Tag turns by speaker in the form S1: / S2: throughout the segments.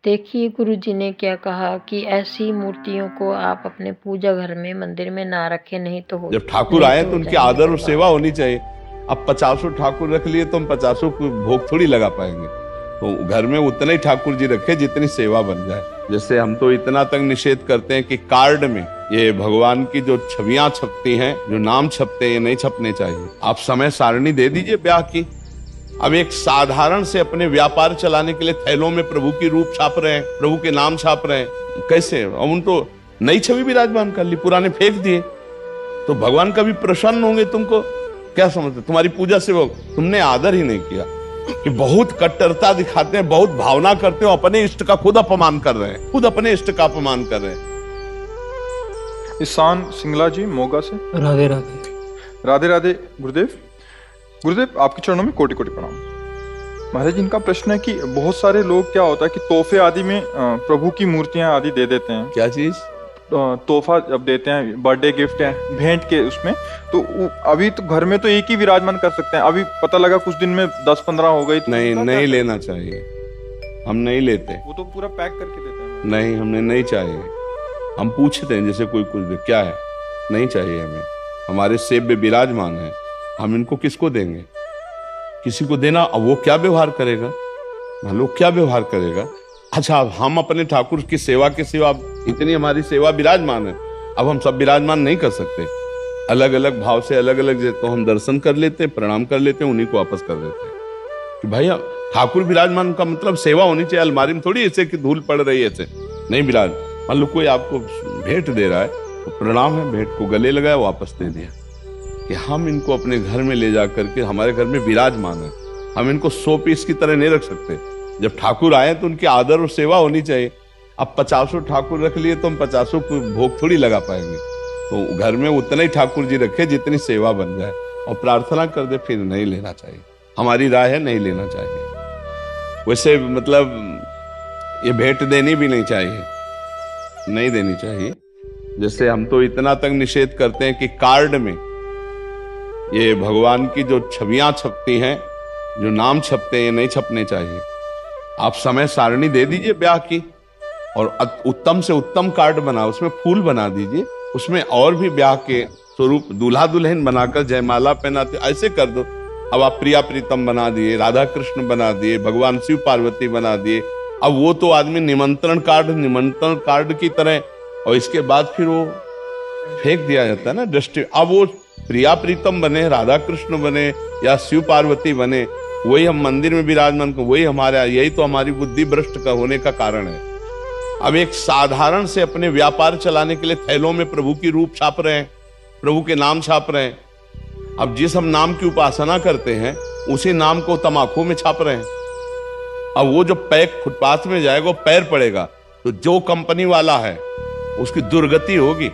S1: देखिए गुरुजी ने क्या कहा कि ऐसी मूर्तियों को आप अपने पूजा घर में मंदिर में ना रखें, नहीं तो
S2: जब ठाकुर
S1: नहीं
S2: आए
S1: तो
S2: तो
S1: हो
S2: उनकी
S1: जाएंगे
S2: आदर और
S1: बर्बाद।
S2: सेवा होनी चाहिए। अब 50 ठाकुर रख लिए तो हम 50 को भोग थोड़ी लगा पाएंगे। तो घर में उतने ही ठाकुर जी रखे जितनी सेवा बन जाए। जैसे हम तो इतना तक निषेध करते हैं कि कार्ड में ये भगवान की जो छवियां छपती हैं, जो नाम छपते हैं, ये नहीं छपने चाहिए। आप समय सारणी दे दीजिए ब्याह की। अब एक साधारण से अपने व्यापार चलाने के लिए थैलों में प्रभु की रूप छाप रहे हैं, प्रभु के नाम छाप रहे हैं, कैसे? अब उन तो नई छवि विराजमान कर ली, पुराने फेंक दिए, तो भगवान कभी प्रसन्न होंगे? तुमको क्या समझते? तुम्हारी पूजा से वो तुमने आदर ही नहीं किया। कि बहुत कट्टरता दिखाते हैं, बहुत भावना करते हो, अपने इष्ट का खुद अपमान कर रहे हैं, खुद अपने इष्ट का अपमान कर रहे हैं।
S3: ईशान सिंगला जी मोगा से।
S4: राधे राधे।
S3: राधे राधे गुरुदेव। गुरुदेव आपके चरणों में कोटि कोटि प्रणाम। महाराज जी, इनका प्रश्न है कि बहुत सारे लोग क्या होता है कि तोहफे आदि में प्रभु की मूर्तियां आदि दे देते हैं।
S2: क्या चीज?
S3: तोहफा जब देते हैं, बर्थडे गिफ्ट है, भेंट के उसमें, तो अभी तो घर में तो एक ही विराजमान कर सकते हैं। अभी पता लगा कुछ दिन में 10-15 हो गई तो
S2: नहीं लेना चाहिए। हम नहीं लेते।
S3: वो तो पूरा पैक करके देते हैं।
S2: नहीं, हमने नहीं चाहिए। हम पूछते हैं जैसे कोई कुछ क्या है, नहीं चाहिए हमें। हमारे सेब में विराजमान है, हम इनको किसको देंगे? किसी को देना, अब वो क्या व्यवहार करेगा? लोग क्या व्यवहार करेगा? अच्छा, अब हम अपने ठाकुर की सेवा इतनी हमारी सेवा विराजमान है, अब हम सब विराजमान नहीं कर सकते। अलग अलग भाव से अलग अलग तो हम दर्शन कर लेते हैं, प्रणाम कर लेते हैं, उन्हीं को वापस कर देते हैं। कि भाई ठाकुर विराजमान का मतलब सेवा होनी चाहिए। अलमारी में थोड़ी ऐसे कि धूल पड़ रही है, ऐसे नहीं विराज। मान लो कोई आपको भेंट दे रहा है तो प्रणाम है, भेंट को गले लगाया, वापस दे दिया। कि हम इनको अपने घर में ले जा करके हमारे घर में विराजमान है, हम इनको 100 पीस की तरह नहीं रख सकते। जब ठाकुर आए तो उनकी आदर और सेवा होनी चाहिए। अब 50 ठाकुर रख लिए तो हम 50 को भोग थोड़ी लगा पाएंगे। तो घर में उतने ही ठाकुर जी रखे जितनी सेवा बन जाए, और प्रार्थना कर दे, फिर नहीं लेना चाहिए। हमारी राय है, नहीं लेना चाहिए। वैसे मतलब ये भेंट देनी भी नहीं चाहिए, नहीं देनी चाहिए। जैसे हम तो इतना तक निषेध करते हैं कि कार्ड में ये भगवान की जो छवियां छपती हैं, जो नाम छपते हैं, ये नहीं छपने चाहिए। आप समय सारणी दे दीजिए ब्याह की, और उत्तम से उत्तम कार्ड बनाओ, उसमें फूल बना दीजिए, उसमें और भी ब्याह के स्वरूप दूल्हा दुल्हन बनाकर जयमाला पहनाते, ऐसे कर दो। अब आप प्रिया प्रीतम बना दिए, राधा कृष्ण बना दिए, भगवान शिव पार्वती बना दिए। अब वो तो आदमी निमंत्रण कार्ड की तरह, और इसके बाद फिर वो फेंक दिया जाता है ना दृष्टि। अब वो प्रिया प्रीतम बने, राधा कृष्ण बने या शिव पार्वती बने, वही हम मंदिर में विराजमान को, वही हमारे, यही तो हमारी बुद्धि भ्रष्ट का होने का कारण है। अब एक साधारण से अपने व्यापार चलाने के लिए थैलों में प्रभु की रूप छाप रहे हैं, प्रभु के नाम छाप रहे हैं। अब जिस हम नाम की उपासना करते हैं, उसी नाम को तमाकू में छाप रहे हैं। अब वो जो पैक फुटपाथ में जाएगा, वो पैर पड़ेगा, तो जो कंपनी वाला है उसकी दुर्गति होगी,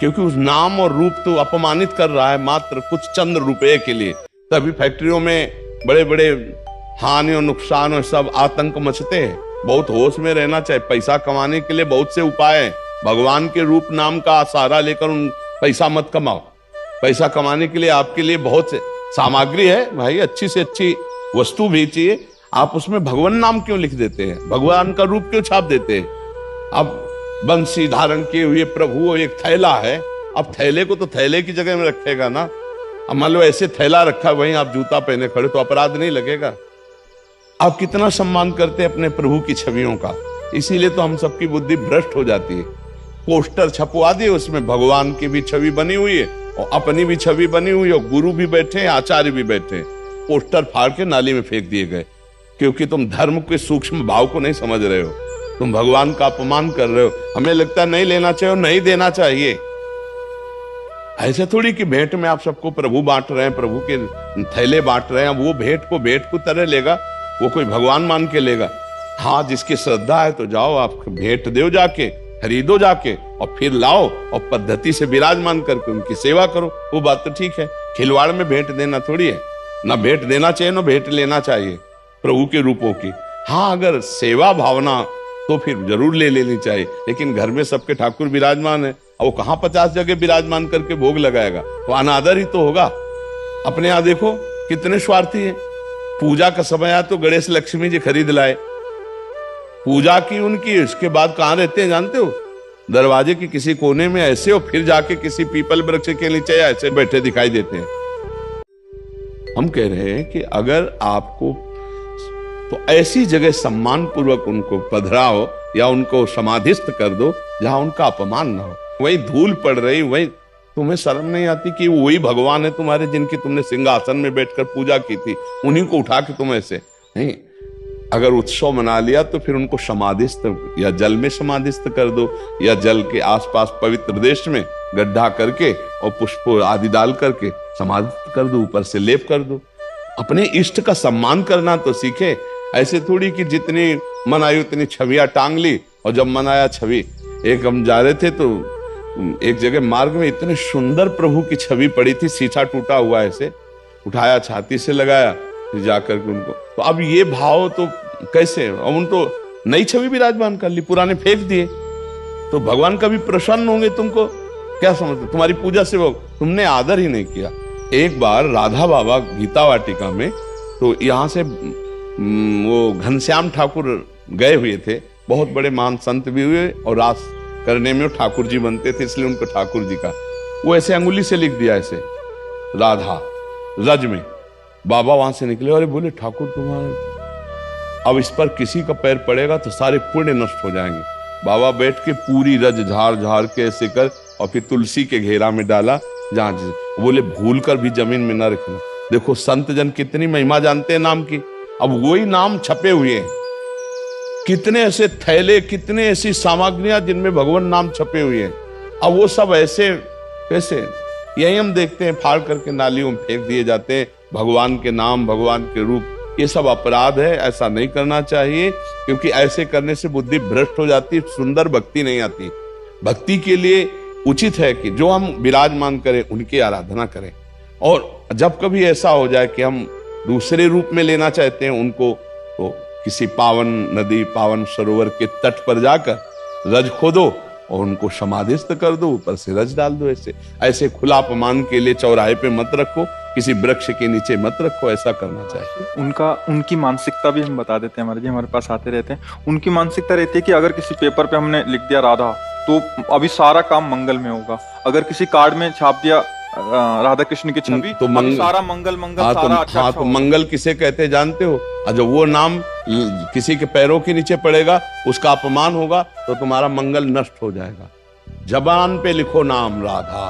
S2: क्योंकि उस नाम और रूप तो अपमानित कर रहा है मात्र कुछ चंद रुपए के लिए। तभी फैक्ट्रियों में बड़े बड़े हानि और नुकसान और सब आतंक मचते हैं। बहुत होश में रहना चाहिए। पैसा कमाने के लिए बहुत से उपाय हैं। भगवान के रूप नाम का सहारा लेकर पैसा मत कमाओ। पैसा कमाने के लिए आपके लिए बहुत से सामग्री है भाई, अच्छी से अच्छी वस्तु भी चाहिए। आप उसमें भगवान नाम क्यों लिख देते हैं? भगवान का रूप क्यों छाप देते हैं? अब बंसी धारण किए हुए प्रभु एक थैला है, अब थैले को तो थैले की जगह में रखेगा ना। अब मान लो ऐसे थैला रखा, वहीं आप जूता पहने खड़े, तो अपराध नहीं लगेगा? आप कितना सम्मान करते हैं अपने प्रभु की छवियों का। इसीलिए तो हम सबकी बुद्धि भ्रष्ट हो जाती है। पोस्टर छपवा दिए, उसमें भगवान की भी छवि बनी हुई है और अपनी भी छवि बनी हुई है, और गुरु भी बैठे हैं, आचार्य भी बैठे हैं। पोस्टर फाड़ के नाली में फेंक दिए गए, क्योंकि तुम धर्म के सूक्ष्म भाव को नहीं समझ रहे हो, तुम भगवान का अपमान कर रहे हो। हमें लगता है नहीं लेना चाहिए और नहीं देना चाहिए। ऐसे थोड़ी कि भेंट में आप सबको प्रभु बांट रहे हैं, प्रभु के थैले बांट रहे हैं। अब वो भेंट को तरह लेगा, वो कोई भगवान मान के लेगा? हाँ, जिसकी श्रद्धा है तो जाओ, आप भेंट दो, जाके खरीदो जाके, और फिर लाओ और पद्धति से विराजमान करके उनकी सेवा करो। वो बात तो ठीक है। खिलवाड़ में भेंट देना थोड़ी है। ना भेंट देना चाहिए, ना भेंट लेना चाहिए प्रभु के रूपों की। हाँ, अगर सेवा भावना तो फिर जरूर ले लेनी चाहिए। लेकिन घर में सबके ठाकुर विराजमान है, और वो कहाँ 50 जगह विराजमान करके भोग लगाएगा? वो अनादर ही तो होगा। अपने यहाँ देखो कितने स्वार्थी हैं। पूजा का समय आया तो गणेश लक्ष्मी जी खरीद लाए, पूजा की उनकी, उसके बाद कहाँ रहते हैं जानते हो? दरवाजे के किसी कोने में ऐसे, और फिर जाके किसी पीपल वृक्ष के नीचे ऐसे बैठे दिखाई देते हैं। हम कह रहे हैं कि अगर आपको तो ऐसी जगह सम्मान पूर्वक उनको पधराओ या उनको समाधिस्थ कर दो जहां उनका अपमान ना हो। वही धूल पड़ रही, वही तुम्हें शर्म नहीं आती कि वही भगवान है तुम्हारे जिनकी तुमने सिंहासन में बैठकर पूजा की थी, उन्हीं को उठा के तुम ऐसे नहीं। अगर उत्सव मना लिया तो फिर उनको समाधिस्थ या जल में समाधिस्थ कर दो, या जल के आसपास पवित्र देश में गड्ढा करके और पुष्प आदि डाल करके समाधिस्थ कर दो, ऊपर से लेप कर दो। अपने इष्ट का सम्मान करना तो सीखे। ऐसे थोड़ी कि जितनी मन आई उतनी छवियां टांग ली, और जब मन आया छवि। एक हम जा रहे थे तो एक जगह मार्ग में इतने सुंदर प्रभु की छवि पड़ी थी, शीशा टूटा हुआ ऐसे उठाया, छाती से लगाया, फिर जाकर के उनको, तो अब ये भाव तो कैसे, अब उन तो नई छवि विराजमान कर ली, पुराने फेंक दिए, तो भगवान कभी प्रसन्न होंगे तुमको? क्या समझते, तुम्हारी पूजा से वो तुमने आदर ही नहीं किया। एक बार राधा बाबा गीता वाटिका में, तो यहाँ से वो घनश्याम ठाकुर गए हुए थे, बहुत बड़े महान संत भी हुए, और रास करने में ठाकुर जी बनते थे, इसलिए उनको ठाकुर जी का, वो ऐसे अंगुली से लिख दिया ऐसे राधा रज में। बाबा वहां से निकले, अरे बोले ठाकुर तुम्हारे, अब इस पर किसी का पैर पड़ेगा तो सारे पुण्य नष्ट हो जाएंगे। बाबा बैठ के पूरी रज झाड़ झाड़ के ऐसे कर, और फिर तुलसी के घेरा में डाला, जहां बोले भूल कर भी जमीन में न रखना। देखो संत जन कितनी महिमा जानते हैं नाम की। अब वही नाम छपे हुए हैं, कितने ऐसे थैले, कितने ऐसी सामग्रियां जिनमें भगवान नाम छपे हुए हैं। अब वो सब ऐसे कैसे, यही हम देखते हैं फाड़ करके नालियों में फेंक दिए जाते हैं भगवान के नाम, भगवान के रूप। ये सब अपराध है, ऐसा नहीं करना चाहिए, क्योंकि ऐसे करने से बुद्धि भ्रष्ट हो जाती, सुंदर भक्ति नहीं आती। भक्ति के लिए उचित है कि जो हम विराजमान करें उनकी आराधना करें, और जब कभी ऐसा हो जाए कि हम दूसरे रूप में लेना चाहते हैं उनको, तो किसी पावन नदी, पावन सरोवर के तट पर जाकर रज खोदो और उनको समाधिस्थ कर दो, ऊपर से रज डाल दो। ऐसे ऐसे खुला अपमान के लिए चौराहे पे मत रखो, किसी वृक्ष के नीचे मत रखो, ऐसा करना चाहिए।
S3: उनकी मानसिकता भी हम बता देते हैं, हमारे जी हमारे पास आते रहते हैं। उनकी मानसिकता रहती है कि अगर किसी पेपर पे हमने लिख दिया राधा, तो अभी सारा काम मंगल में होगा। अगर किसी कार्ड में छाप दिया राधा कृष्ण की छवि, तो सारा मंगल मंगल, सारा अच्छा
S2: तो मंगल किसे कहते हैं जानते हो? जब वो नाम किसी के पैरों के नीचे पड़ेगा, उसका अपमान होगा, तो तुम्हारा मंगल नष्ट हो जाएगा। जबान पे लिखो नाम राधा,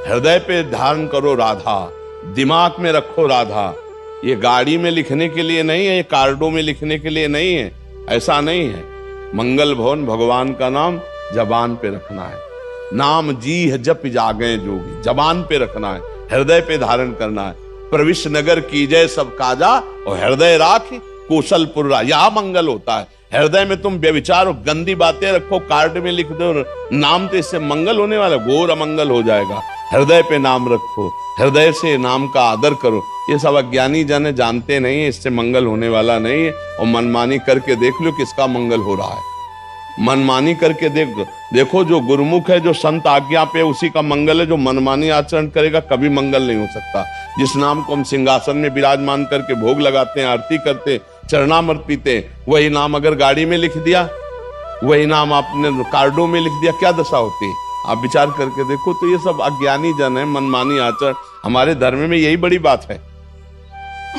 S2: हृदय पे धारण करो राधा, दिमाग में रखो राधा। ये गाड़ी में लिखने के लिए नहीं है, ये कार्डों में लिखने के लिए नहीं है, ऐसा नहीं है। मंगल भवन भगवान का नाम जबान पे रखना है। नाम जी है जप जागे जोगी, जबान पे रखना है, हृदय पे धारण करना है। प्रविश नगर की जय सब काजा, और हृदय राख कौशलपुर, यह मंगल होता है। हृदय में तुम व्यभिचार और गंदी बातें रखो, कार्ड में लिख दो नाम, तो इससे मंगल होने वाला घोर अमंगल हो जाएगा। हृदय पे नाम रखो, हृदय से नाम का आदर करो। ये सब अज्ञानी जन जानते नहीं है, इससे मंगल होने वाला नहीं है। और मनमानी करके देख लो किसका मंगल हो रहा है। मनमानी करके देखो, जो गुरुमुख है, जो संत आज्ञा पे, उसी का मंगल है। जो मनमानी आचरण करेगा कभी मंगल नहीं हो सकता। जिस नाम को हम सिंहासन में विराजमान करके भोग लगाते हैं, आरती करते, चरणामृत पीते, वही नाम अगर गाड़ी में लिख दिया, वही नाम आपने कार्डों में लिख दिया, क्या दशा होती? आप विचार करके देखो। तो ये सब अज्ञानी जन है, मनमानी आचरण। हमारे धर्म में यही बड़ी बात है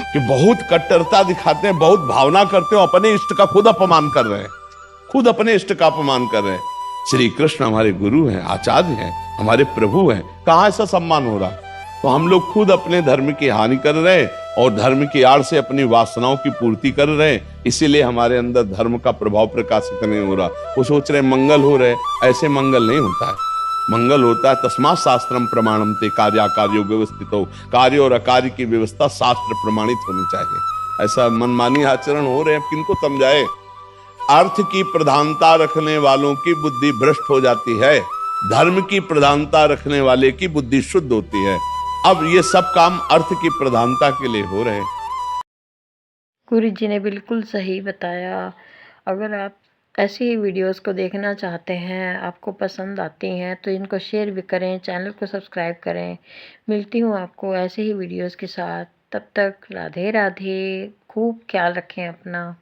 S2: कि बहुत कट्टरता दिखाते हैं, बहुत भावना करते हो, अपने इष्ट का खुद अपमान कर रहे हैं, खुद अपने इष्ट का अपमान कर रहे हैं। श्री कृष्ण हमारे गुरु हैं, आचार्य हैं, हमारे प्रभु हैं, कहाँ ऐसा सम्मान हो रहा है? तो हम लोग खुद अपने धर्म की हानि कर रहे हैं, और धर्म की आड़ से अपनी वासनाओं की पूर्ति कर रहे हैं। इसीलिए हमारे अंदर धर्म का प्रभाव प्रकाशित नहीं हो रहा। वो सोच रहे मंगल हो रहे, ऐसे मंगल नहीं होता है। मंगल होता है तस्मात् शास्त्रम प्रमाणम ते, कार्याकार्यो व्यवस्थितो। कार्य और अकार्य की व्यवस्था शास्त्र प्रमाणित होनी चाहिए। ऐसा मनमानी आचरण हो रहे हैं, किनको समझाए? अर्थ की प्रधानता रखने वालों की बुद्धि भ्रष्ट हो जाती है, धर्म की प्रधानता रखने वाले की बुद्धि शुद्ध होती है। अब ये सब काम अर्थ की प्रधानता के लिए हो रहे हैं।
S1: गुरु जी ने बिल्कुल सही बताया। अगर आप ऐसी ही वीडियोस को देखना चाहते हैं, आपको पसंद आती हैं, तो इनको शेयर भी करें, चैनल को सब्सक्राइब करें। मिलती हूँ आपको ऐसे ही वीडियोस के साथ। तब तक राधे राधे। खूब ख्याल रखें अपना।